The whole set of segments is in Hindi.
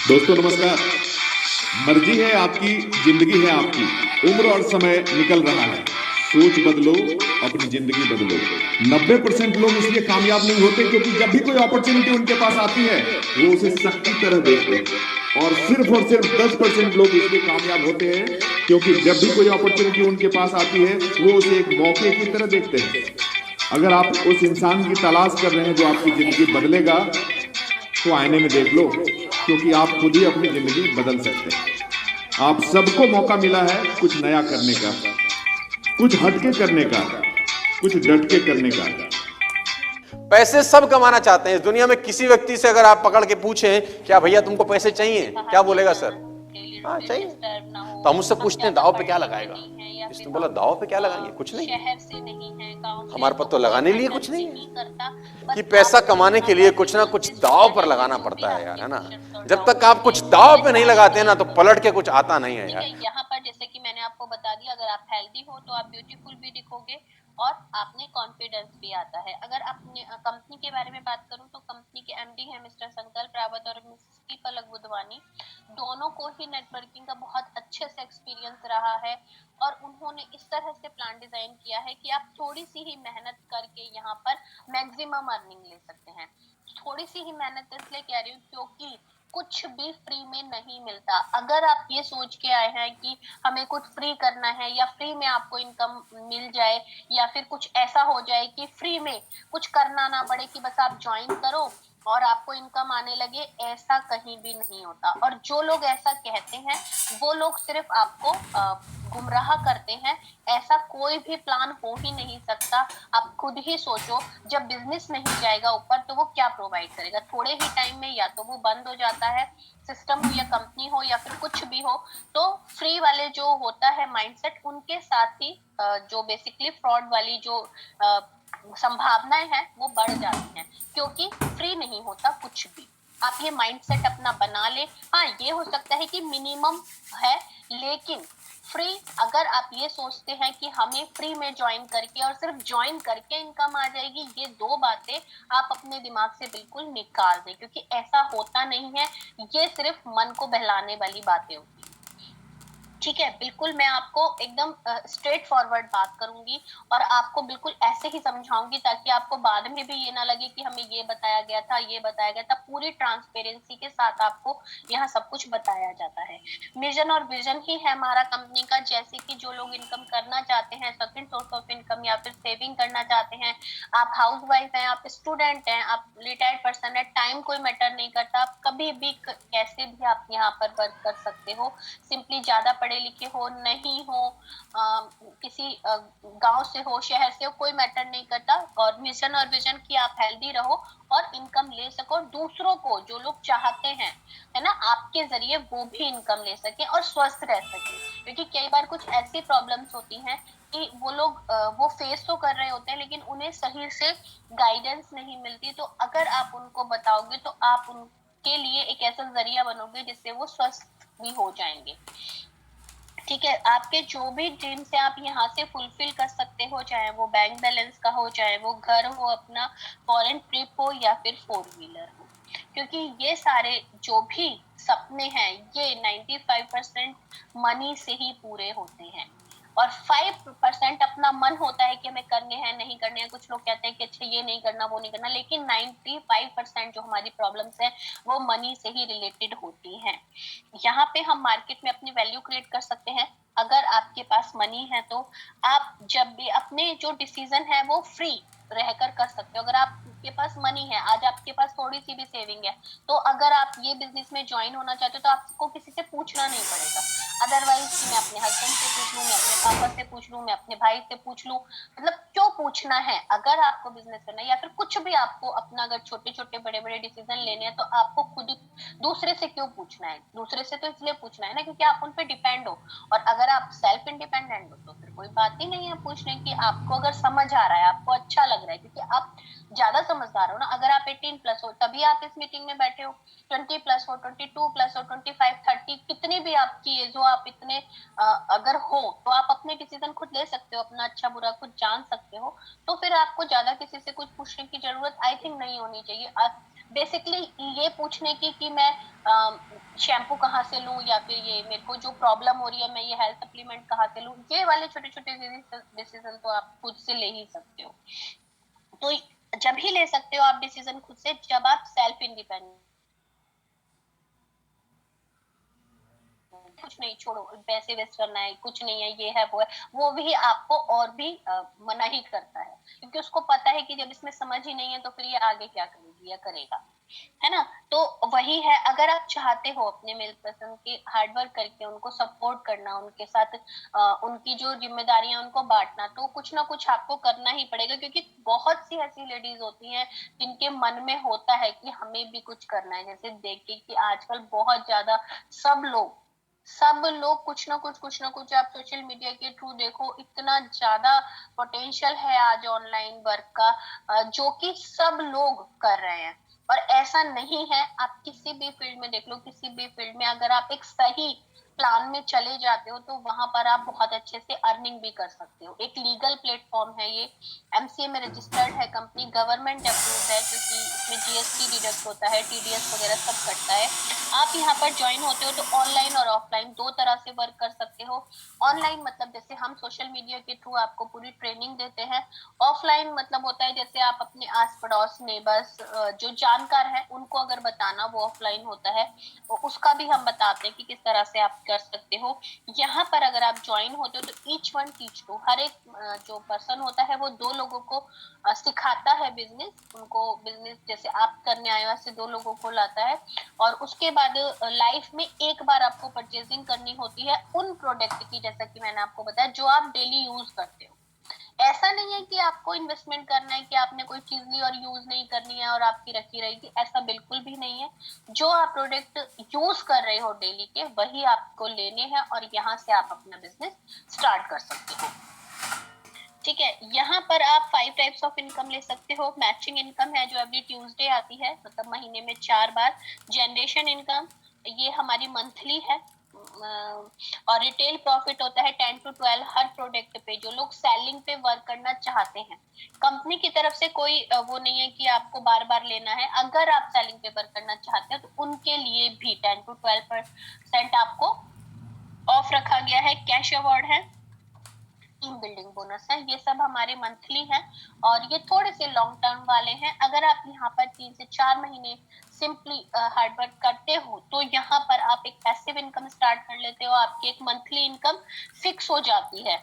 दोस्तों नमस्कार। मर्जी है आपकी, जिंदगी है आपकी, उम्र और समय निकल रहा है। सोच बदलो, अपनी जिंदगी बदलो। 90% लोग इसलिए कामयाब नहीं होते क्योंकि जब भी कोई अपॉर्चुनिटी उनके पास आती है वो उसे शक की तरह देखते हैं। और सिर्फ 10% लोग इसलिए कामयाब होते हैं क्योंकि जब भी कोई अपॉर्चुनिटी उनके पास आती है वो उसे एक मौके की तरह देखते हैं। अगर आप उस इंसान की तलाश कर रहे हैं जो आपकी जिंदगी बदलेगा तो आईने में देख लो, क्योंकि आप खुद ही अपनी जिंदगी बदल सकते हैं। आप सबको मौका मिला है कुछ नया करने का, कुछ हटके करने का, कुछ डटके करने का। पैसे सब कमाना चाहते हैं इस दुनिया में। किसी व्यक्ति से अगर आप पकड़ के पूछें क्या भैया तुमको पैसे चाहिए, क्या बोलेगा? सर हाँ चाहिए। तो हम उससे पूछते हैं दाव पे क्या लगाएगा? इसने बोला दाव पे क्या लगाएंगे, कुछ नहीं। हमारे पास तो लगाने के लिए कुछ नहीं है। कि पैसा कमाने के लिए कुछ ना कुछ दाव पर लगाना पड़ता है यार, है ना। जब तक आप कुछ दाव पे नहीं लगाते ना तो पलट के कुछ आता नहीं है यार। यहाँ पर जैसे कि मैंने आपको बता दिया, अगर आप हेल्दी हो तो आप ब्यूटीफुल भी दिखोगे और आप में कॉन्फिडेंस भी आता है। अगर अपने कंपनी के बारे में बात करूं तो कंपनी के एमडी हैं मिस्टर संकल्प रावत और मिस्टर पलक बुधवानी। दोनों को ही नेटवर्किंग का बहुत अच्छे से एक्सपीरियंस रहा है और उन्होंने इस तरह से प्लान डिजाइन किया है कि आप थोड़ी सी ही मेहनत करके यहाँ पर मैक्सिमम अर्निंग ले सकते हैं। थोड़ी सी ही मेहनत इसलिए कह रही हूँ क्योंकि कुछ भी फ्री में नहीं मिलता। अगर आप ये सोच के आए हैं कि हमें कुछ फ्री करना है या फ्री में आपको इनकम मिल जाए या फिर कुछ ऐसा हो जाए कि फ्री में कुछ करना ना पड़े, कि बस आप ज्वाइन करो और आपको इनकम आने लगे, ऐसा कहीं भी नहीं होता। और जो लोग ऐसा कहते हैं वो लोग सिर्फ आपको गुमराह करते हैं। ऐसा कोई भी प्लान हो ही नहीं सकता। आप खुद ही सोचो, जब बिजनेस नहीं जाएगा ऊपर तो वो क्या प्रोवाइड करेगा? थोड़े ही टाइम में या तो वो बंद हो जाता है, सिस्टम हो या कंपनी हो या फिर कुछ भी हो। तो फ्री वाले जो होता है माइंडसेट, उनके साथ ही जो बेसिकली फ्रॉड वाली जो संभावनाएं हैं वो बढ़ जाती हैं, क्योंकि फ्री नहीं होता कुछ भी। आप ये माइंडसेट अपना बना ले। हाँ, ये हो सकता है कि मिनिमम है, लेकिन फ्री, अगर आप ये सोचते हैं कि हमें फ्री में ज्वाइन करके और सिर्फ ज्वाइन करके इनकम आ जाएगी, ये दो बातें आप अपने दिमाग से बिल्कुल निकाल दें, क्योंकि ऐसा होता नहीं है। ये सिर्फ मन को बहलाने वाली बातें होती हैं। ठीक है, बिल्कुल मैं आपको एकदम स्ट्रेट फॉरवर्ड बात करूंगी और आपको बिल्कुल ऐसे ही समझाऊंगी ताकि आपको बाद में भी ये ना लगे कि हमें ये बताया गया था, ये बताया गया था। पूरी ट्रांसपेरेंसी के साथ आपको यहाँ सब कुछ बताया जाता है। मिशन और विजन ही है हमारा कंपनी का। जैसे कि जो लोग इनकम करना चाहते हैं, सेकंड सोर्स ऑफ इनकम या फिर सेविंग करना चाहते हैं, आप हाउस वाइफ हैं, आप स्टूडेंट हैं, आप रिटायर्ड पर्सन है, टाइम कोई मैटर नहीं करता। आप कभी भी कैसे भी आप यहाँ पर वर्क कर सकते हो। सिंपली ज्यादा पढ़े लिखे हो नहीं हो, किसी गांव से हो, शहर से हो, कोई मैटर नहीं करता। और मिशन और विजन की आप हेल्दी रहो और इनकम ले सको, दूसरों को जो लोग चाहते हैं, है ना, आपके जरिए वो भी इनकम ले सके और स्वस्थ रह सके। क्योंकि कई बार कुछ ऐसी प्रॉब्लम्स होती हैं कि वो लोग वो फेस तो कर रहे होते हैं लेकिन उन्हें सही से गाइडेंस नहीं मिलती। तो अगर आप उनको बताओगे तो आप उनके लिए एक ऐसा जरिया बनोगे जिससे वो स्वस्थ भी हो जाएंगे। ठीक है, आपके जो भी ड्रीम्स है आप यहाँ से फुलफिल कर सकते हो, चाहे वो बैंक बैलेंस का हो, चाहे वो घर हो अपना, फॉरेन ट्रिप हो या फिर 4 व्हीलर हो। क्योंकि ये सारे जो भी सपने हैं ये 95% मनी से ही पूरे होते हैं और 5% अपना मन होता है कि हमें करने हैं नहीं करने हैं। कुछ लोग कहते हैं कि अच्छा ये नहीं करना वो नहीं करना, लेकिन 95% जो हमारी प्रॉब्लम्स है वो मनी से ही रिलेटेड होती हैं। यहाँ पे हम मार्केट में अपनी वैल्यू क्रिएट कर सकते हैं। अगर आपके पास मनी है तो आप जब भी अपने जो डिसीजन है वो फ्री रहकर कर सकते हो। अगर आपके पास मनी है, आज आपके पास थोड़ी सी भी सेविंग है, तो अगर आप ये बिजनेस में ज्वाइन होना चाहते हो तो आपको किसी से पूछना नहीं पड़ेगा। अदरवाइज कि मैं अपने हस्बैंड से पूछ लूं, मैं अपने पापा से पूछ लूं, मैं अपने भाई से पूछ लूं, मतलब क्यों पूछना है? अगर आपको बिजनेस करना है या फिर कुछ भी आपको अपना, अगर छोटे छोटे बड़े बड़े डिसीजन लेने हैं तो आपको खुद दूसरे से क्यों पूछना है? दूसरे से तो इसलिए पूछना है ना क्योंकि आप उन पे डिपेंड हो। और अगर आप सेल्फ इंडिपेंडेंट हो तो फिर कोई बात ही नहीं है पूछने की। आपको अगर समझ आ रहा है, आपको अच्छा लग रहा है, क्योंकि आप ज्यादा समझदार हो ना। अगर आप 18+ हो तभी आप इस मीटिंग में बैठे हो, 20+ हो, 22+ हो, 25, 30, कितनी भी आपकी एज हो, आप इतने अगर हो तो आप अपने डिसीजन खुद ले सकते हो, अपना अच्छा बुरा खुद जान सकते हो। तो फिर आपको ज्यादा किसी से कुछ पूछने की जरूरत आई थिंक नहीं होनी चाहिए। बेसिकली ये पूछने की कि मैं शैम्पू कहाँ से लूं, या फिर ये मेरे को जो प्रॉब्लम हो रही है मैं ये हेल्थ सप्लीमेंट कहाँ से लूं, ये वाले छोटे छोटे डिसीजन तो आप खुद से ले ही सकते हो। तो जब ही ले सकते हो आप डिसीजन खुद से, जब आप सेल्फ इंडिपेंडेंट, कुछ नहीं, छोड़ो पैसे वेस्ट करना है, कुछ नहीं है, ये है वो है, वो भी आपको और भी मना ही करता है, क्योंकि उसको पता है कि जब इसमें समझ ही नहीं है तो फिर ये आगे क्या करेगी या करेगा, है ना। तो वही है, अगर आप चाहते हो अपने मेल पर्सन के हार्ड वर्क करके उनको सपोर्ट करना, उनके साथ उनकी जो जिम्मेदारियां उनको बांटना, तो कुछ ना कुछ आपको करना ही पड़ेगा, क्योंकि बहुत सी ऐसी लेडीज होती हैं जिनके मन में होता है कि हमें भी कुछ करना है। जैसे देखिए कि आजकल बहुत ज्यादा सब लोग कुछ ना कुछ, आप सोशल मीडिया के थ्रू देखो, इतना ज्यादा पोटेंशियल है आज ऑनलाइन वर्क का, जो कि सब लोग कर रहे हैं। और ऐसा नहीं है, आप किसी भी फील्ड में देख लो, किसी भी फील्ड में अगर आप एक सही प्लान में चले जाते हो तो वहां पर आप बहुत अच्छे से अर्निंग भी कर सकते हो। एक लीगल प्लेटफॉर्म है ये, एमसीए में रजिस्टर्ड है कंपनी, गवर्नमेंट अप्रूव्ड है, क्योंकि इसमें जीएसटी डिडक्ट होता है, टीडीएस वगैरह सब कटता है। आप यहाँ पर ज्वाइन होते हो तो ऑनलाइन और ऑफलाइन दो तरह से वर्क कर सकते हो। ऑनलाइन मतलब जैसे हम सोशल मीडिया के थ्रू आपको पूरी ट्रेनिंग देते हैं। ऑफलाइन मतलब होता है जैसे आप अपने आस पड़ोस नेबर्स जो जानकार है उनको अगर बताना, वो ऑफलाइन होता है। तो उसका भी हम बताते हैं कि किस तरह से आप कर सकते हो। यहाँ पर अगर आप ज्वाइन होते हो तो ईच वन टीच टू, हर एक जो पर्सन होता है वो दो लोगों को सिखाता है बिजनेस, उनको बिजनेस जैसे आप करने आए हो ऐसे दो लोगों को लाता है। और उसके बाद लाइफ में एक बार आपको परचेजिंग करनी होती है उन प्रोडक्ट की, जैसा कि मैंने आपको बताया, जो आप डेली यूज करते हो। ऐसा नहीं है कि आपको इन्वेस्टमेंट करना है कि आपने कोई चीज ली और यूज नहीं करनी है और आपकी रखी रहेगी, ऐसा बिल्कुल भी नहीं है। जो आप प्रोडक्ट यूज कर रहे हो डेली के, वही आपको लेने हैं और यहाँ से आप अपना बिजनेस स्टार्ट कर सकते हो। ठीक है, यहाँ पर आप 5 टाइप्स ऑफ इनकम ले सकते हो। मैचिंग इनकम है जो एवरी ट्यूसडे आती है, मतलब महीने में 4 बार। जनरेशन इनकम, ये हमारी मंथली है। और रिटेल प्रॉफिट होता है 10 to 12 हर प्रोडक्ट पे, जो लोग सेलिंग पे वर्क करना चाहते हैं। कंपनी की तरफ से कोई वो नहीं है कि आपको बार बार लेना है। अगर आप सेलिंग पे वर्क करना चाहते हैं तो उनके लिए भी 10 to 12% आपको ऑफ रखा गया है। कैश अवार्ड है, टीम बिल्डिंग बोनस है, ये सब हमारे मंथली हैं और ये थोड़े से लॉन्ग टर्म वाले हैं। अगर आप यहाँ पर 3 से 4 महीने सिंपली हार्ड वर्क करते हो तो यहाँ पर आप एक पैसिव इनकम स्टार्ट कर लेते हो, आपकी एक मंथली इनकम फिक्स हो जाती है।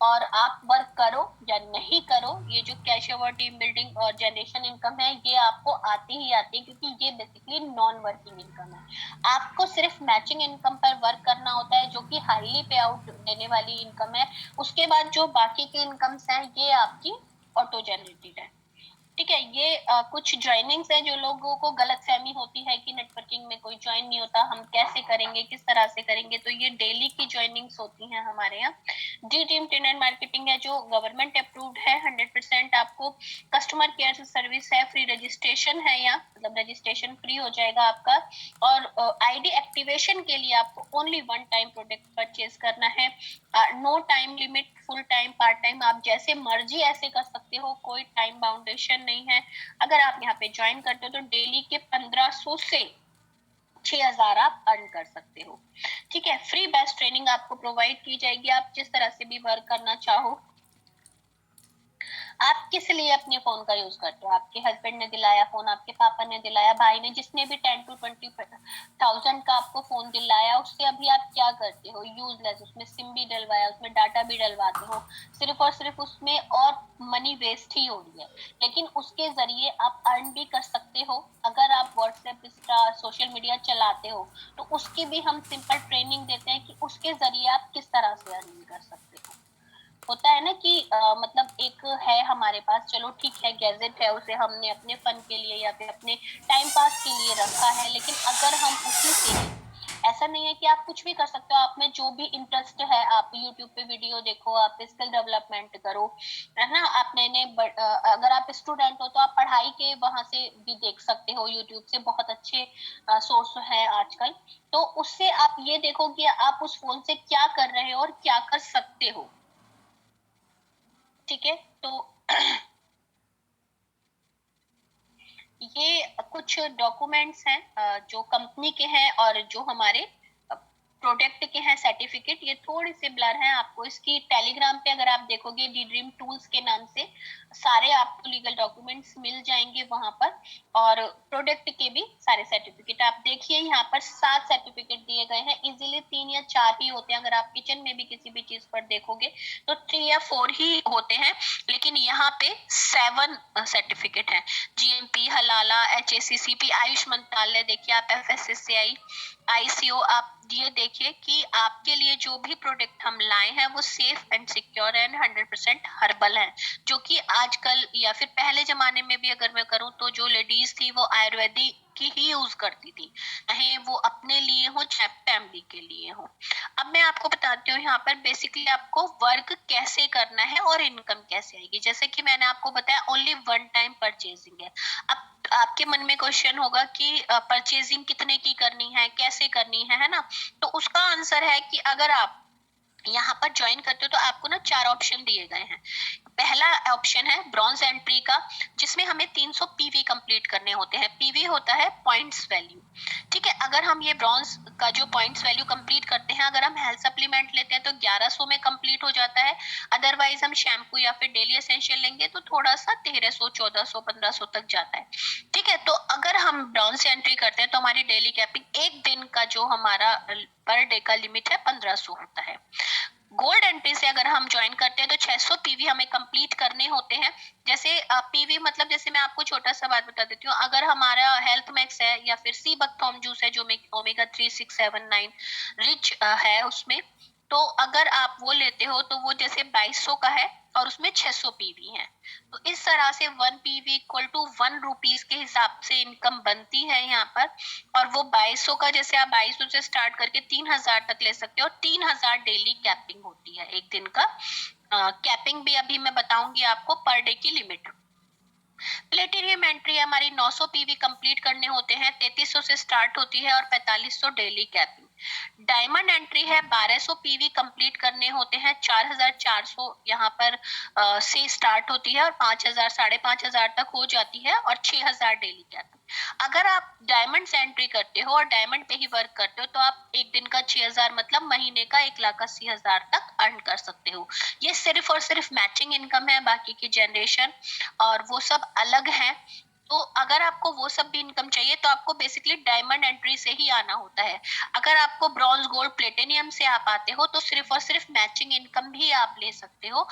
और आप वर्क करो या नहीं करो, ये जो कैश ओवर, टीम बिल्डिंग और जनरेशन इनकम है, ये आपको आती ही आती है, क्योंकि ये बेसिकली नॉन वर्किंग इनकम है। आपको सिर्फ मैचिंग इनकम पर वर्क करना होता है, जो कि हाईली पे आउट देने वाली इनकम है। उसके बाद जो बाकी की इनकम्स हैं, ये आपकी ऑटो जनरेटेड है। ठीक है, ये कुछ ज्वाइनिंग्स है जो लोगों को गलत फहमी होती है कि नेटवर्किंग में कोई ज्वाइन नहीं होता, हम कैसे करेंगे, किस तरह से करेंगे। तो ये डेली की ज्वाइनिंग्स होती हैं हमारे यहाँ। D team train and marketing है जो गवर्नमेंट अप्रूव्ड है, 100% आपको कस्टमर केयर सर्विस है, फ्री रजिस्ट्रेशन है यहाँ, मतलब रजिस्ट्रेशन फ्री हो जाएगा आपका। और आईडी एक्टिवेशन के लिए आपको ओनली 1 टाइम प्रोडक्ट परचेज करना है। No time limit, full time, part time, आप जैसे मर्जी ऐसे कर सकते हो, कोई टाइम बाउंडेशन नहीं है। अगर आप यहाँ पे ज्वाइन करते हो तो डेली के 1500 से 6000 आप अर्न कर सकते हो। ठीक है, फ्री बेस्ट ट्रेनिंग आपको प्रोवाइड की जाएगी, आप जिस तरह से भी वर्क करना चाहो। आप किस लिए अपने फोन का यूज करते हो? आपके हस्बैंड ने दिलाया फोन, आपके पापा ने दिलाया, भाई ने, जिसने भी 10 to 20,000 का आपको फोन दिलाया, उससे अभी आप क्या करते हो? यूजलेस, उसमें सिम भी डलवाया, उसमें डाटा भी डलवाते हो, सिर्फ और सिर्फ उसमें और मनी वेस्ट ही हो रही है। लेकिन उसके जरिए आप अर्न भी कर सकते हो। अगर आप व्हाट्सएप, इंस्टा, सोशल मीडिया चलाते हो तो उसकी भी हम सिंपल ट्रेनिंग देते हैं कि उसके जरिए आप किस तरह से अर्न कर सकते हो। होता है ना कि मतलब एक है हमारे पास, चलो ठीक है, गैजेट है, उसे हमने अपने फन के लिए या फिर अपने टाइम पास के लिए रखा है, लेकिन अगर हम उसी से ही, ऐसा नहीं है कि आप कुछ भी कर सकते हो, आप में जो भी इंटरेस्ट है, आप यूट्यूब पे वीडियो देखो, आप स्किल डेवलपमेंट करो, है ना। आप अगर आप स्टूडेंट हो तो आप पढ़ाई के वहां से भी देख सकते हो, यूट्यूब से बहुत अच्छे सोर्स है आजकल। तो उससे आप ये देखो कि आप उस फोन से क्या कर रहे हो और क्या कर सकते हो। ठीक है, तो ये कुछ डॉक्यूमेंट्स हैं जो कंपनी के हैं और जो हमारे प्रोडक्ट के हैं सर्टिफिकेट। ये थोड़े से ब्लर हैं, आपको इसकी टेलीग्राम पे अगर आप देखोगे डी ड्रीम टूल्स के नाम से सारे आपको लीगल डॉक्यूमेंट्स मिल जाएंगे वहां पर, और प्रोडक्ट के भी सारे सर्टिफिकेट। आप देखिए यहाँ पर 7 सर्टिफिकेट दिए गए हैं, इजीली 3 या 4 ही होते हैं। अगर आप किचन में भी किसी भी चीज पर देखोगे तो 3 या 4 ही होते हैं, लेकिन यहाँ पे 7 सर्टिफिकेट हैं। जीएमपी, हलाला, एचएसीसीपी, आयुष मंत्रालय, देखिए आप एफएसएसएआई, आईसीओ। आप ये देखिए कि आपके लिए जो भी प्रोडक्ट हम लाए हैं वो safe and secure and 100% herbal है, जो कि आजकल या फिर पहले जमाने में भी अगर मैं करूं तो जो लेडीज थी वो आयुर्वेदिक की ही यूज करती थी, चाहे वो अपने लिए हो चाहे फैमिली के लिए हो। अब मैं आपको बताती हूँ यहाँ पर बेसिकली आपको वर्क कैसे करना है और इनकम कैसे आएगी। जैसे कि मैंने आपको बताया ओनली 1 टाइम परचेजिंग है। अब आपके मन में क्वेश्चन होगा कि परचेजिंग कितने की करनी है, कैसे करनी है ना? तो उसका आंसर है कि अगर आप यहाँ पर ज्वाइन करते हो तो आपको ना 4 ऑप्शन दिए गए हैं। पहला ऑप्शन है ब्रॉन्ज एंट्री का, जिसमें हमें 300 पीवी कंप्लीट करने होते हैं। पीवी होता है पॉइंट्स वैल्यू, ठीक है। अगर हम ये ब्रॉन्ज का जो पॉइंट्स वैल्यू कंप्लीट करते हैं, अगर हम हेल्थ सप्लीमेंट लेते हैं तो 1100 में कंप्लीट हो जाता है। अदरवाइज हम शैम्पू या फिर डेली एसेंशियल लेंगे तो थोड़ा सा 1300, 1400, 1500 तक जाता है, ठीक है। तो अगर हम ब्रॉन्ज से एंट्री करते हैं तो हमारी डेली कैपिंग एक दिन का जो हमारा पर डे का लिमिट है 1500 होता है। गोल्ड एंट्री से अगर हम ज्वाइन करते हैं तो 600 पीवी हमें कंप्लीट करने होते हैं। जैसे पीवी मतलब, जैसे मैं आपको छोटा सा बात बता देती हूँ, अगर हमारा हेल्थ मैक्स है या फिर सी बकथॉर्न जूस है जो ओमेगा 3, 6, 7, 9 रिच है उसमें, तो अगर आप वो लेते हो तो वो जैसे 2200 का है और उसमें 600 पीवी है। तो इस तरह से 1 पीवी इक्वल टू 1 रुपीज के हिसाब से इनकम बनती है यहाँ पर। और वो 2200 का, जैसे आप 2200 से स्टार्ट करके 3000 तक ले सकते हो। 3000 डेली कैपिंग होती है एक दिन का। कैपिंग भी अभी मैं बताऊंगी आपको, पर डे की लिमिट। प्लेटिनियम एंट्री हमारी 900 पीवी कंप्लीट करने होते हैं, 3300 से स्टार्ट होती है और 4500 डेली कैपिंग। डायमंड एंट्री है, 1200 पीवी कंप्लीट करने होते हैं, 4400 यहाँ पर से स्टार्ट होती है और 5000, 5500 तक हो जाती है और 6000 डेली कैपिंग। अगर आप डायमंड से एंट्री करते हो और डायमंड पे ही वर्क करते हो तो आप एक दिन का 6000 मतलब महीने का 1,80,000 तक अर्न कर सकते हो। ये सिर्फ और सिर्फ मैचिंग इनकम है, बाकी की जनरेशन और वो सब अलग है। तो अगर आपको वो सब भी इनकम चाहिए तो आपको बेसिकली डायमंड एंट्री से ही आना होता है। अगर आपको ब्रॉन्ज, गोल्ड, प्लेटिनियम से आप आते हो तो सिर्फ और सिर्फ मैचिंग इनकम भी आप ले सकते हो।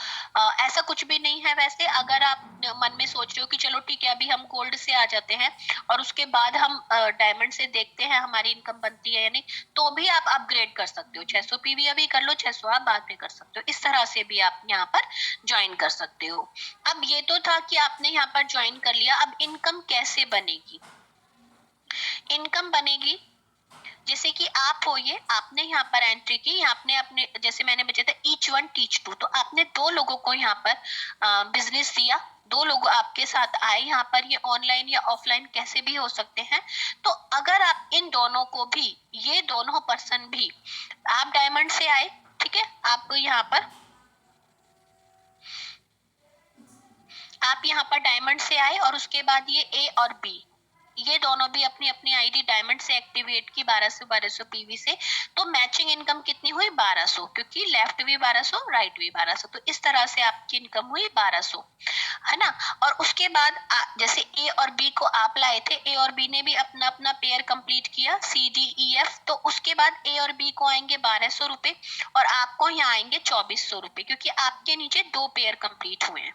ऐसा कुछ भी नहीं है वैसे। अगर आप मन में सोच रहे हो कि चलो ठीक है अभी हम गोल्ड से आ जाते हैं और उसके बाद हम डायमंड से देखते हैं हमारी इनकम बनती है या नहीं, तो भी आप अपग्रेड कर सकते हो। 600 पीवी अभी कर लो, 600 आप बाद में कर सकते हो। इस तरह से भी आप यहाँ पर ज्वाइन कर सकते हो। अब ये तो था कि आपने यहाँ पर ज्वाइन कर लिया। अब इनकम कैसे बनेगी? इनकम बनेगी जैसे कि आप हो, ये आपने यहाँ पर एंट्री की, आपने अपने, जैसे मैंने बचा था ईच वन टीच टू, तो आपने 2 लोगों को यहाँ पर बिजनेस दिया, 2 लोग आपके साथ आए यहाँ पर। ये ऑनलाइन या ऑफलाइन कैसे भी हो सकते हैं। तो अगर आप इन दोनों को भी, ये दोनों पर्सन भी, आप डायमंड से आए, ठीक है, आपको यहाँ पर, आप यहाँ पर डायमंड से आए और उसके बाद ये ए और बी, ये दोनों भी अपनी अपनी आईडी डायमंड से एक्टिवेट की 1200 पीवी से। तो मैचिंग इनकम कितनी हुई? 1200, क्योंकि लेफ्ट भी 1200, राइट भी 1200। तो इस तरह से आपकी इनकम हुई 1200, है ना। और उसके बाद जैसे ए और बी को आप लाए थे, ए और बी ने भी अपना अपना पेयर कंप्लीट किया, सी डी ई एफ। तो उसके बाद ए और बी को आएंगे 1200 रुपए और आपको यहाँ आएंगे 2400 रुपए, क्योंकि आपके नीचे 2 पेयर कंप्लीट हुए हैं।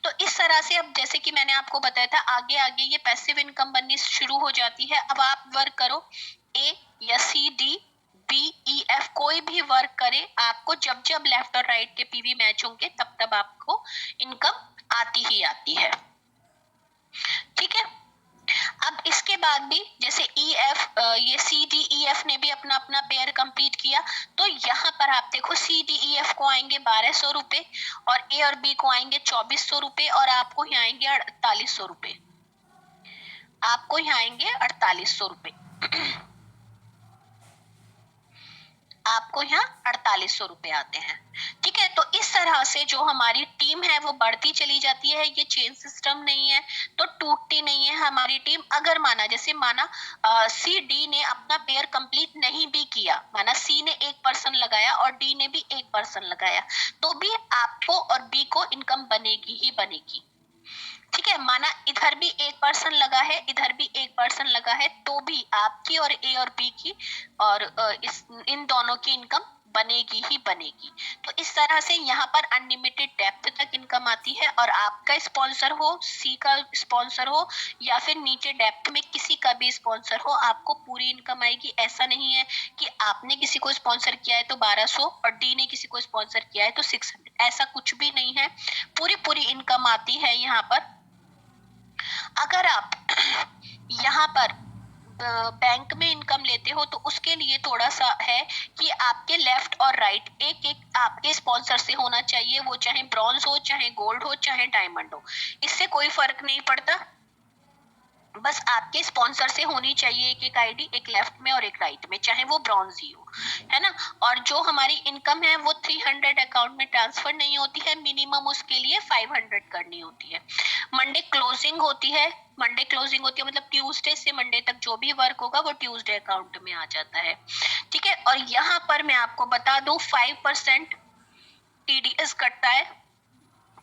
तो इस तरह से अब जैसे कि मैंने आपको बताया था, आगे आगे ये पैसिव इनकम बननी शुरू हो जाती है। अब आप वर्क करो, ए या C D B E F कोई भी वर्क करे, आपको जब जब लेफ्ट और राइट के पीवी मैच होंगे तब तब आपको इनकम आती ही आती है, ठीक है। अब इसके बाद भी जैसे ई एफ, ये सी डी ई एफ ने भी अपना अपना पेयर कंप्लीट किया, तो यहाँ पर आप देखो सी डी ई एफ को आएंगे 1200 रुपए और ए और बी को आएंगे 2400 रुपए और आपको यहाँ आएंगे 4800 रुपए, आपको यहाँ आएंगे 4800 रुपए, आपको यहाँ 4800 रुपए आते हैं, ठीक है। तो इस तरह से जो हमारी टीम है वो बढ़ती चली जाती है। ये चेन सिस्टम नहीं है तो टूटती नहीं है हमारी टीम। अगर माना सी डी ने अपना पेयर कंप्लीट नहीं भी किया, माना सी ने 1 पर्सन लगाया और डी ने भी 1 पर्सन लगाया, तो भी आपको और बी को इनकम बनेगी ही बनेगी। ठीक है, माना इधर भी 1 पर्सन लगा है, इधर भी 1 पर्सन लगा है, तो भी आपकी और ए और बी की और इन दोनों की इनकम बनेगी ही बनेगी। तो इस तरह से यहाँ पर अनलिमिटेड डेप्थ तक इनकम आती है। और आपका स्पॉन्सर हो, सी का स्पॉन्सर हो या फिर नीचे डेप्थ में किसी का भी स्पॉन्सर हो, आपको पूरी इनकम आएगी। ऐसा नहीं है कि आपने किसी को स्पॉन्सर किया है तो 1200 और डी ने किसी को स्पॉन्सर किया है तो 600, ऐसा कुछ भी नहीं है। पूरी इनकम आती है यहाँ पर। अगर आप यहाँ पर बैंक में इनकम लेते हो तो उसके लिए थोड़ा सा है कि आपके लेफ्ट और राइट एक आपके स्पॉन्सर से होना चाहिए, वो चाहे ब्रॉन्ज हो, चाहे गोल्ड हो, चाहे डायमंड हो, इससे कोई फर्क नहीं पड़ता। बस आपके स्पॉन्सर से होनी चाहिए एक आईडी, एक लेफ्ट में और एक राइट में, चाहे वो ब्रॉन्ज ही हो, है ना। और जो हमारी इनकम है वो 300 अकाउंट में ट्रांसफर नहीं होती है, मिनिमम उसके लिए 500 करनी होती है। मंडे क्लोजिंग होती है, मतलब ट्यूसडे से मंडे तक जो भी वर्क होगा वो ट्यूसडे अकाउंट में आ जाता है। ठीक है, और यहाँ पर मैं आपको बता दूं 5% टीडीएस कटता है,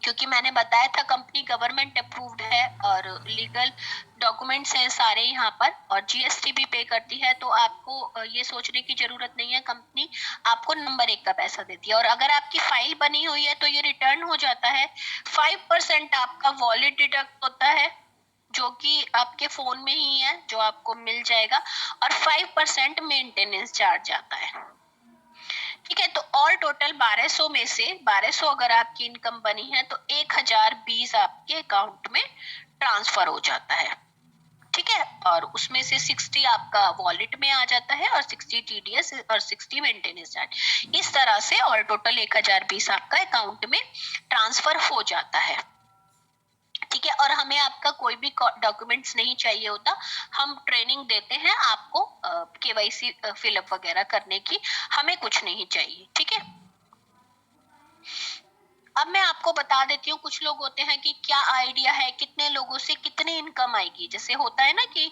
क्योंकि मैंने बताया था कंपनी गवर्नमेंट अप्रूव्ड है और लीगल डॉक्यूमेंट्स हैं सारे यहाँ पर, और जीएसटी भी पे करती है। तो आपको ये सोचने की जरूरत नहीं है, कंपनी आपको नंबर 1 का पैसा देती है। और अगर आपकी फाइल बनी हुई है तो ये रिटर्न हो जाता है। 5% आपका वॉलेट डिडक्ट होता है जो कि आपके फोन में ही है, जो आपको मिल जाएगा, और 5% मेंटेनेंस चार्ज आता है। ठीक है, तो ऑल टोटल 1200 में से 1200 अगर आपकी इनकम बनी है तो 1020 आपके अकाउंट में ट्रांसफर हो जाता है। ठीक है, और उसमें से 60 आपका वॉलेट में आ जाता है और 60 टीडीएस और 60 मेंटेनेंस चार्ज। इस तरह से ऑल टोटल 1020 आपका अकाउंट में ट्रांसफर हो जाता है। ठीक है, और हमें आपका कोई भी डॉक्यूमेंट्स नहीं चाहिए होता, हम ट्रेनिंग देते हैं आपको केवाईसी फिलअप वगैरह करने की, हमें कुछ नहीं चाहिए। ठीक है, अब मैं आपको बता देती हूँ, कुछ लोग होते हैं कि क्या आइडिया है कितने लोगों से कितनी इनकम आएगी। जैसे होता है ना कि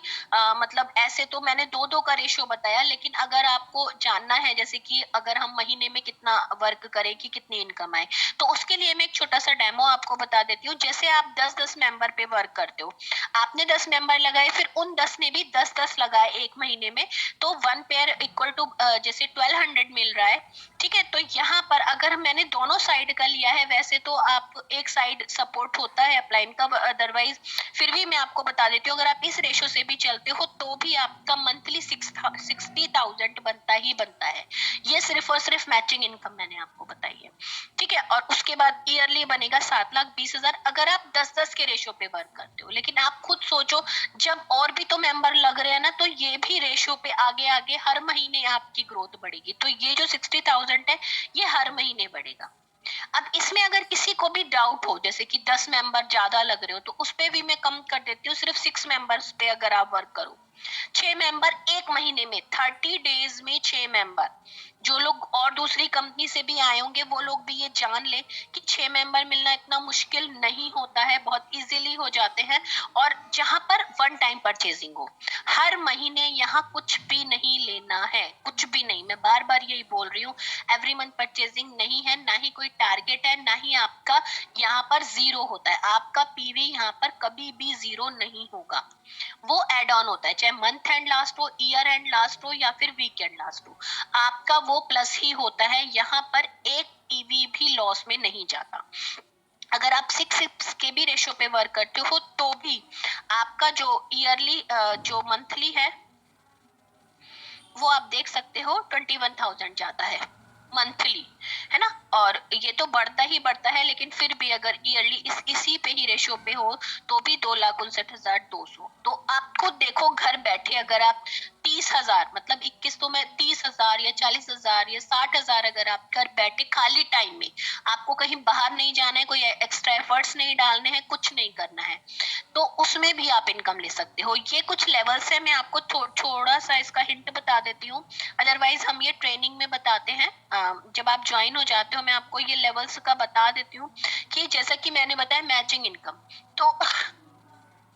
मतलब ऐसे तो मैंने 2-2 का रेशियो बताया, लेकिन अगर आपको जानना है जैसे कि अगर हम महीने में कितना वर्क करें कि कितनी इनकम आए, तो उसके लिए मैं एक छोटा सा डेमो आपको बता देती हूँ। जैसे आप 10-10 मेंबर पे वर्क करते हो, आपने 10 मेंबर लगाए, फिर उन 10 ने भी 10-10 लगाए एक महीने में, तो 1 पेयर इक्वल टू जैसे 1200 मिल रहा है। ठीक है, तो यहाँ पर अगर मैंने दोनों साइड का लिया है, वैसे तो आप एक साइड सपोर्ट होता है अपलाइन का, अदरवाइज फिर भी मैं आपको बता देती हूँ, अगर आप इस रेशो से भी चलते हो तो भी आपका मंथली 60,000 बनता ही बनता है। ये सिर्फ और सिर्फ मैचिंग इनकम मैंने आपको बताई है। ठीक है, और उसके बाद ईयरली बनेगा 7,20,000 अगर आप 10-10 के रेशो पे वर्क करते हो। लेकिन आप खुद सोचो, जब और भी तो मेंबर लग रहे हैं ना, तो ये भी रेशो पे आगे आगे हर महीने आपकी ग्रोथ बढ़ेगी। तो ये जो 60,000 है ये हर महीने बढ़ेगा। अब इसमें अगर किसी को भी डाउट हो, जैसे कि 10 मेंबर ज्यादा लग रहे हो, तो उस पे भी मैं कम कर देती हूँ, सिर्फ 6 मेंबर्स पे अगर आप वर्क करो, 6 मेंबर एक महीने में, 30 डेज में 6 मेंबर। जो लोग और दूसरी कंपनी से भी आए होंगे वो लोग भी ये जान ले कि 6 मेंबर मिलना इतना मुश्किल नहीं होता है, बहुत इजीली हो जाते हैं। और जहां पर 1 टाइम परचेजिंग हो, हर महीने यहाँ कुछ भी नहीं लेना है, कुछ भी नहीं। मैं बार बार यही बोल रही हूँ, एवरी मंथ परचेजिंग नहीं है, ना ही कोई टारगेट है, ना ही आपका यहाँ पर जीरो होता है। आपका पीवी यहाँ पर कभी भी जीरो नहीं होगा, वो एड ऑन होता है, चाहे मंथ एंड लास्ट हो, ईयर एंड लास्ट हो या फिर वीकेंड लास्ट हो, आपका वो प्लस ही होता है। यहाँ पर एक पीवी भी लॉस में नहीं जाता। अगर आप 6 के भी रेशो पे वर्क करते हो तो भी आपका जो ईयरली जो मंथली है वो आप देख सकते हो 21,000 जाता है मंथली, है ना। और ये तो बढ़ता ही बढ़ता है, लेकिन फिर भी अगर ईयरली इसी पे ही रेशो पे हो तो भी 2,59,200। तो आप खुद देखो, घर बैठे अगर आप 30,000 मतलब 21 तो मैं 30,000 या 40,000 या 60,000 अगर आप घर बैठे खाली टाइम में, आपको कहीं बाहर नहीं जाना है, कोई एक्स्ट्रा एफर्ट्स नहीं डालने हैं, कुछ नहीं करना है, तो उसमें भी आप इनकम ले सकते हो। ये कुछ लेवल्स है, मैं आपको थोड़ा सा इसका हिंट बता देती हूँ, अदरवाइज हम ये ट्रेनिंग में बताते हैं। जब आप ज्वाइन हो जाते हो मैं आपको ये लेवल्स का बता देती हूँ कि जैसा कि मैंने बताया मैचिंग इनकम, तो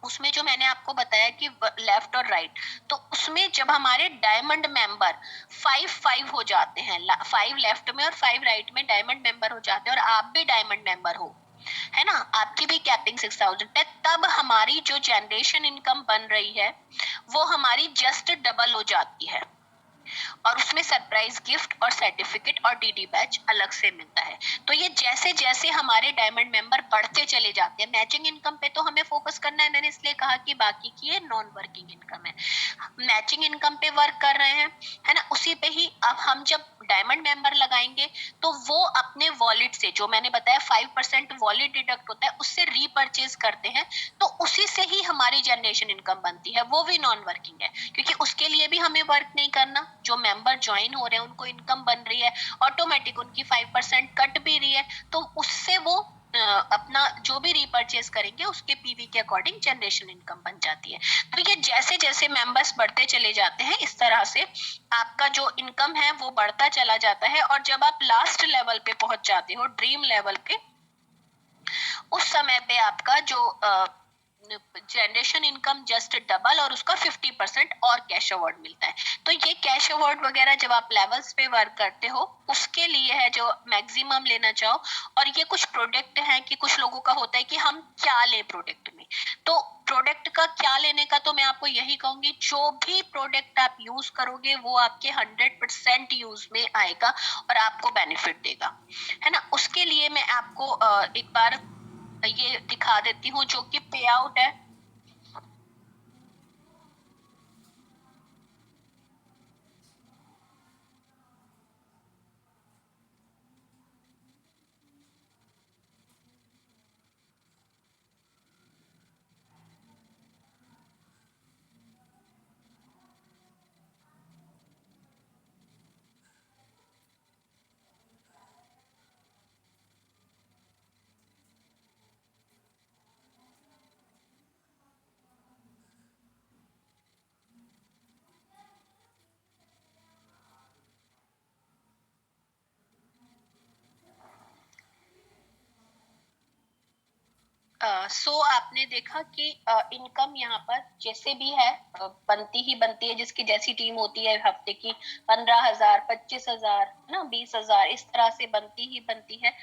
उसमें जो मैंने आपको बताया कि लेफ्ट और राइट, तो उसमें जब हमारे डायमंड मेंबर 5 हो जाते हैं, 5 लेफ्ट में और 5 राइट में डायमंड मेंबर हो जाते हैं, और आप भी डायमंड मेंबर हो, है ना, आपकी भी कैपिंग 6,000 है, तब हमारी जो जनरेशन इनकम बन रही है वो हमारी जस्ट डबल हो जाती है, और उसमें सरप्राइज गिफ्ट और सर्टिफिकेट और डीडी बैच अलग से मिलता है। तो ये जैसे जैसे हमारे डायमंड मेंबर बढ़ते चले जाते हैं, मैचिंग इनकम पे तो हमें फोकस करना है, मैंने इसलिए कहा कि बाकी की ये नॉन वर्किंग इनकम है, मैचिंग इनकम पे वर्क कर रहे हैं, है ना, उसी पे ही अब हम जब डायमंड मेंबर लगाएंगे तो वो अपने वॉलेट से, जो मैंने बताया 5% वॉलेट डिडक्ट होता है, उससे रीपरचेज करते हैं, तो उसी से ही हमारी जनरेशन इनकम बनती है, वो भी नॉन वर्किंग है, क्योंकि उसके लिए भी हमें वर्क नहीं करना, जो मेंबर ज्वाइन हो रहे हैं उनको इनकम बन रही है, ऑटोमेटिक उनकी 5% कट भी रही है, तो उससे वो अपना जो भी रीपरचेज करेंगे उसके पीवी के अकॉर्डिंग जनरेशन इनकम बन जाती है। तो ये जैसे जैसे मेंबर्स बढ़ते चले जाते हैं, इस तरह से आपका जो इनकम है वो बढ़ता चला जाता है, और जब आप लास्ट लेवल पे पहुंच जाते हो, ड्रीम लेवल पे, उस समय पे आपका जो जनरेशन इनकम जस्ट डबल और उसका 50% और कैश अवार्ड मिलता है। तो ये कैश अवार्ड वगैरह जब आप लेवल्स पे वर्क करते हो उसके लिए है जो मैक्सिमम लेना चाहो। और ये कुछ प्रोडक्ट है कि कुछ लोगों का होता है कि हम क्या ले प्रोडक्ट में, तो प्रोडक्ट का क्या लेने का तो मैं आपको यही कहूंगी, जो भी प्रोडक्ट आप यूज करोगे वो आपके 100% यूज में आएगा और आपको बेनिफिट देगा, है ना। उसके लिए मैं आपको एक बार ये दिखा देती हूँ जो कि पे आउट है। आपने देखा कि इनकम यहाँ पर जैसे भी है बनती ही बनती है, जिसकी जैसी टीम होती है हफ्ते की 15,000, 25,000, ना 20,000, इस तरह से बनती ही बनती है।